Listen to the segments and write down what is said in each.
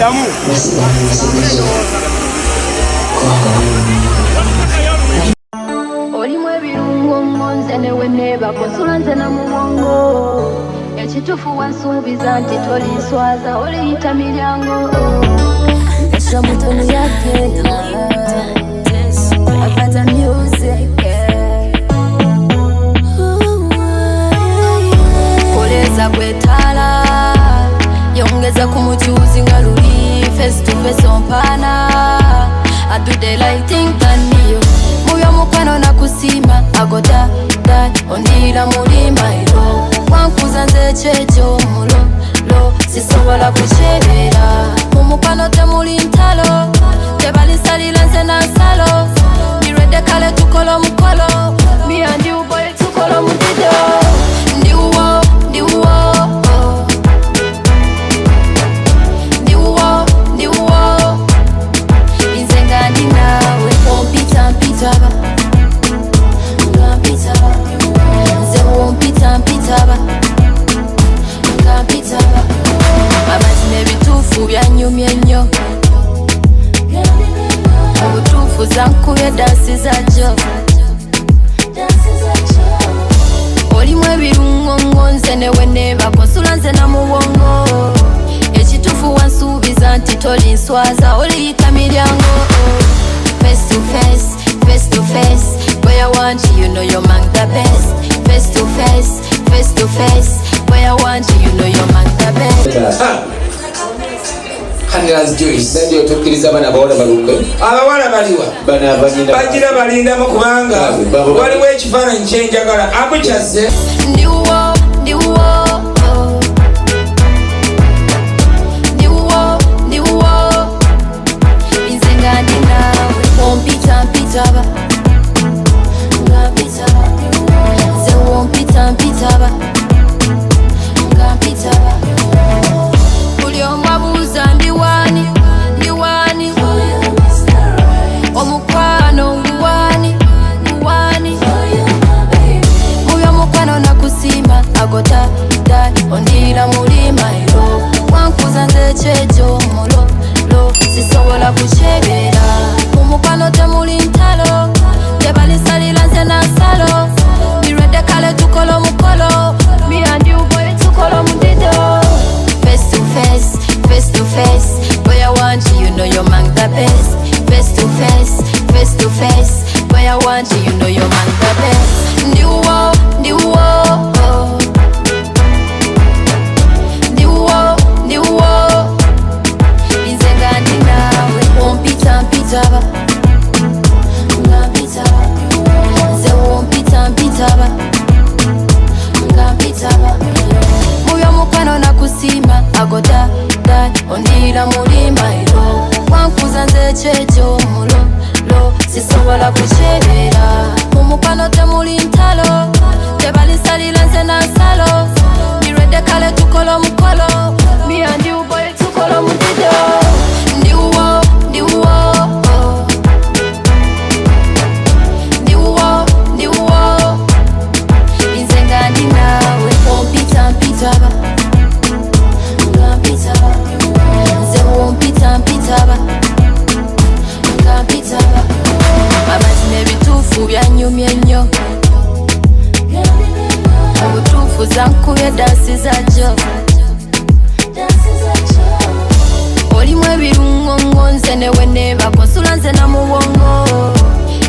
damu olimu ebirungo ngonze newe nebakosula nze namuwongo ekitufu wansuubiza nti toliswaza oliyita miryango esha mutono yakenya akata music koleza kwetala yongeza kumuchuzi nga luli face to face ompana I do the lighting taniyo muyo mukwano na kusima agoda da ondira mulima ilo wankuza nze checho mulo lo sisobola kuchebera mumukwano temuli ntalo tebalisalira nze nansalo nirwedde kale tukola mukolo me and you boy tukola mudido ndiwo inzenga ndinawe ompita mpitaba ngampitaba nze wompita mpitaba ngampitaba amazima ebituufu byanyumye nnyo obutuufu zankubye dansi zajo olimu ebirungo ngonze newe nebakosula nze namuwongo ekituufu wansuubiza nti tolinswaza oliyita miryango face to face, face to face where I want you, you know you're among the best face to face where I want you, you know you're among the best Khanira's Joyce ndio tukiriza bana bawona balumbe abawala baliwa bana banyina bagira balinda mu kubanga waliwo ekifaananyi kyenjagala akukyazze ndiwo inzenga ndinawe ompita mpitaba ngampitaba nze wompita mpitaba ngampitaba buli omu abuuza ndiwani omukwano nguwani muyo omukwano nakusima agota dani ondira mulima iro wankuza nze kyejo mulo lo sisobola kuchebera mumukwano temuli ntalo tebalisalira nze nansalo nirwedde kale tukola omukolo me and you boy tukola omudido face to face where I want you, you know you're among the best face to face where I want you, you know you're among the best ndiwo inzenga ndinawe ompita mpitaba ngampitaba nze wompita mpitaba ngampitaba muyo mukwano nakusima agoda da ondira mulima iro wankuza nze kyejo mulo lo sisobola kuchebera mumukwano temuli ntalo tebalisalira nze nansalo nirwedde kale tukola omukolo me and you boy tukola omudido ndiwo inzenga ndinawe ompita mpitaba ngampitaba nze wompita mpitaba ngampitaba amazima ebituufu byanyumye nnyo obutuufu zankubye dansi zajo olimu ebirungo ngonze newe nebakosula nze namuwongo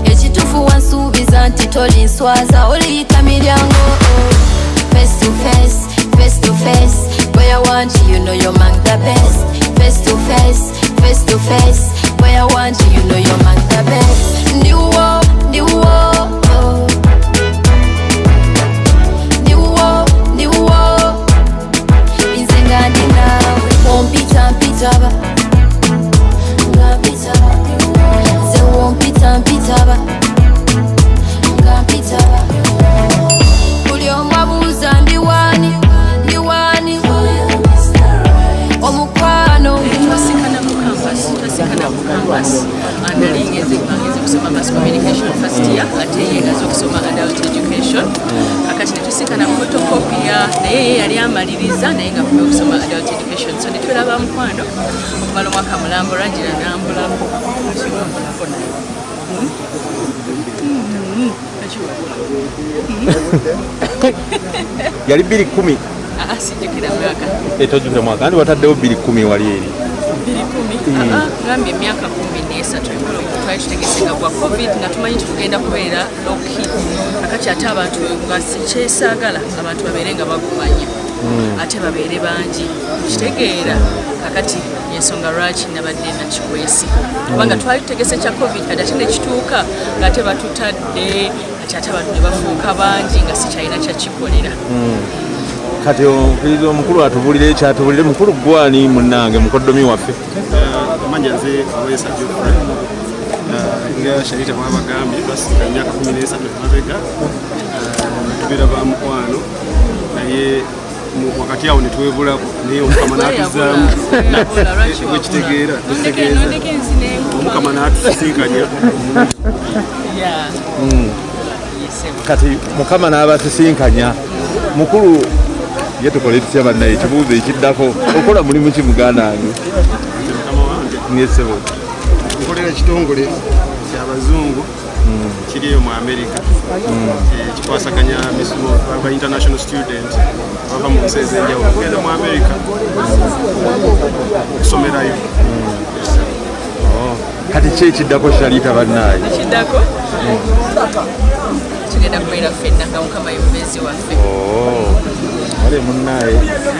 ekituufu wansuubiza nti tolinswaza oliyita miryango face to face where I want you, you know you're among the best face to face where I want you, you know you're among the best ndiwo inzenga ndinawe ompita mpitaba ngampitaba nze wompita mpitaba ngampitaba buli omu abuuza ndiwani omukwano twasikana mu campus analingeze kusoma mass communication first year ate yegaza okusoma adult education kati netusikana fotokopiya naye ye yali amaliriza naye nga kuba okusoma adult education so netwelaba mukwano okumala omwaka mulambo rangira nambulako akibambulako naye yali 2010 sijjukira mwaka etojjukira mwaka andi wataddewo 2010 wali eri 2010 ngambye emyaka 13 twali tutegesenga gwa covid nga tumanyi tugenda kubeera loki kakati ate abantu nga kyesaagala abantu babeere nga bagumanye ate babeere bangi kitegeera kakati yensonga lwaki nabadde nakikwesi kubanga twali tutegese kya covid kati ate nekituuka nga ate batutadde ate abantu ne bafuuka bangi nga sikyalina kyakikolera kati omukkiriza omukulu atubulire ekyatubulire mukulu gwani munnange mukoddomi waffe amanya nze awesa Geoffrey nga Sharita mwabagambye basika emyaka 13 emabega tubeera ba mukwano naye wakati awo netwebulako naye omukama n'atuzaamu wekitegeera omukama n'atusinkanya kati mukama n'abasisinkanya mukulu ye tukole tutya bannaye ekibuuzo ekiddako okola mulimu ki muganda wange ngesebo nkolera ekitongole kyabazungu kiri eyo mu America kikwasaganya misumo aba international student bava mu nsi ez'enjawulo okugenda mu America okusomerayo kati ki ekiddako Sharita bannaye ekiddako tugenda kubeera ffenna nga mukama yomubezi waffe wale munnaye